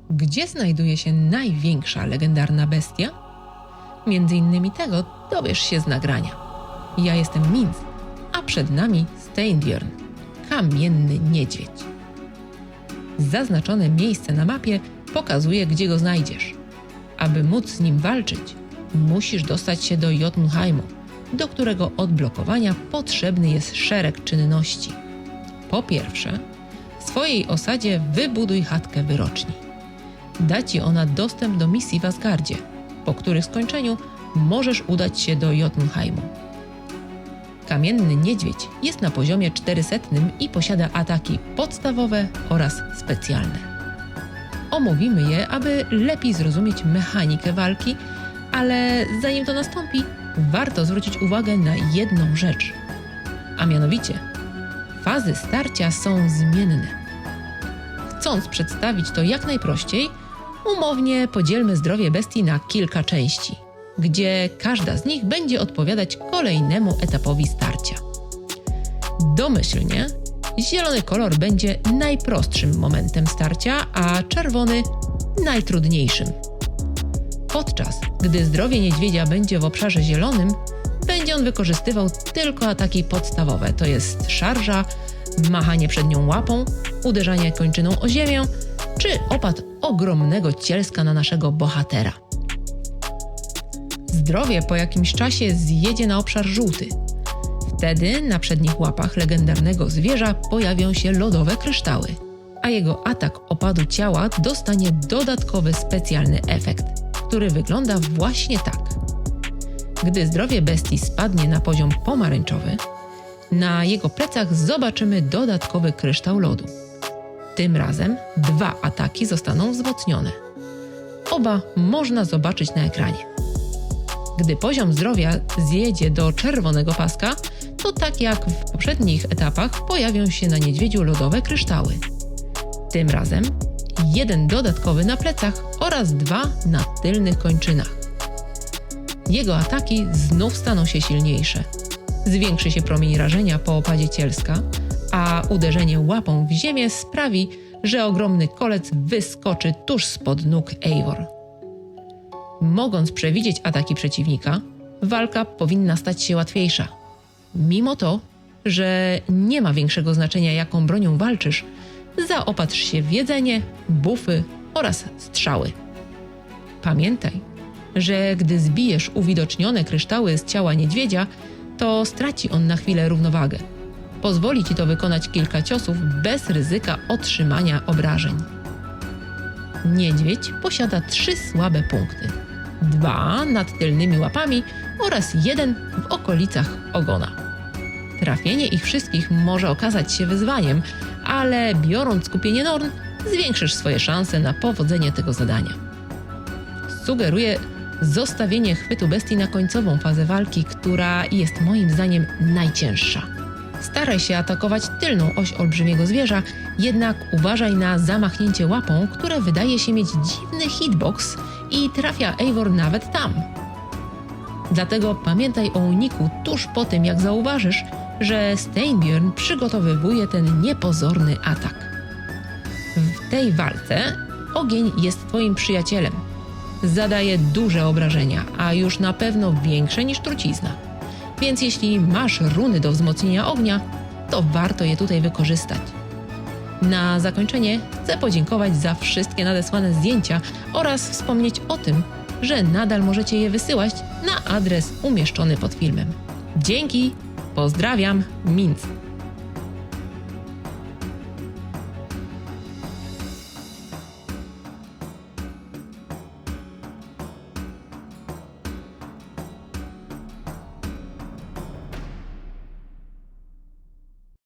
Gdzie znajduje się największa legendarna bestia? Między innymi tego dowiesz się z nagrania. Ja jestem Minc, a przed nami Steinbjörn, kamienny niedźwiedź. Zaznaczone miejsce na mapie pokazuje, gdzie go znajdziesz. Aby móc z nim walczyć, musisz dostać się do Jotunheimu, do którego odblokowania potrzebny jest szereg czynności. Po pierwsze, w swojej osadzie wybuduj chatkę wyroczni. Da ci ona dostęp do misji w Asgardzie, po których skończeniu możesz udać się do Jotunheimu. Kamienny niedźwiedź jest na poziomie 400 i posiada ataki podstawowe oraz specjalne. Omówimy je, aby lepiej zrozumieć mechanikę walki, ale zanim to nastąpi, warto zwrócić uwagę na jedną rzecz, a mianowicie fazy starcia są zmienne. Chcąc przedstawić to jak najprościej, umownie podzielmy zdrowie bestii na kilka części, gdzie każda z nich będzie odpowiadać kolejnemu etapowi starcia. Domyślnie zielony kolor będzie najprostszym momentem starcia, a czerwony najtrudniejszym. Podczas gdy zdrowie niedźwiedzia będzie w obszarze zielonym, będzie on wykorzystywał tylko ataki podstawowe, to jest szarża, machanie przednią łapą, uderzanie kończyną o ziemię, czy opad ogromnego cielska na naszego bohatera. Zdrowie po jakimś czasie zjedzie na obszar żółty. Wtedy na przednich łapach legendarnego zwierza pojawią się lodowe kryształy, a jego atak opadu ciała dostanie dodatkowy specjalny efekt, który wygląda właśnie tak. Gdy zdrowie bestii spadnie na poziom pomarańczowy, na jego plecach zobaczymy dodatkowy kryształ lodu. Tym razem 2 ataki zostaną wzmocnione. Oba można zobaczyć na ekranie. Gdy poziom zdrowia zjedzie do czerwonego paska, to tak jak w poprzednich etapach pojawią się na niedźwiedziu lodowe kryształy. Tym razem 1 dodatkowy na plecach oraz 2 na tylnych kończynach. Jego ataki znów staną się silniejsze. Zwiększy się promień rażenia po opadzie cielska, a uderzenie łapą w ziemię sprawi, że ogromny kolec wyskoczy tuż spod nóg Eivor. Mogąc przewidzieć ataki przeciwnika, walka powinna stać się łatwiejsza. Mimo to, że nie ma większego znaczenia, jaką bronią walczysz, zaopatrz się w jedzenie, bufy oraz strzały. Pamiętaj, że gdy zbijesz uwidocznione kryształy z ciała niedźwiedzia, to straci on na chwilę równowagę. Pozwoli ci to wykonać kilka ciosów bez ryzyka otrzymania obrażeń. Niedźwiedź posiada 3 słabe punkty. 2 nad tylnymi łapami oraz 1 w okolicach ogona. Trafienie ich wszystkich może okazać się wyzwaniem, ale biorąc skupienie Norn, zwiększysz swoje szanse na powodzenie tego zadania. Sugeruję zostawienie chwytu bestii na końcową fazę walki, która jest moim zdaniem najcięższa. Staraj się atakować tylną oś olbrzymiego zwierza, jednak uważaj na zamachnięcie łapą, które wydaje się mieć dziwny hitbox i trafia Eivor nawet tam. Dlatego pamiętaj o uniku tuż po tym, jak zauważysz, że Steinbjörn przygotowywuje ten niepozorny atak. W tej walce ogień jest twoim przyjacielem. Zadaje duże obrażenia, a już na pewno większe niż trucizna. Więc jeśli masz runy do wzmocnienia ognia, to warto je tutaj wykorzystać. Na zakończenie chcę podziękować za wszystkie nadesłane zdjęcia oraz wspomnieć o tym, że nadal możecie je wysyłać na adres umieszczony pod filmem. Dzięki, pozdrawiam, Minc.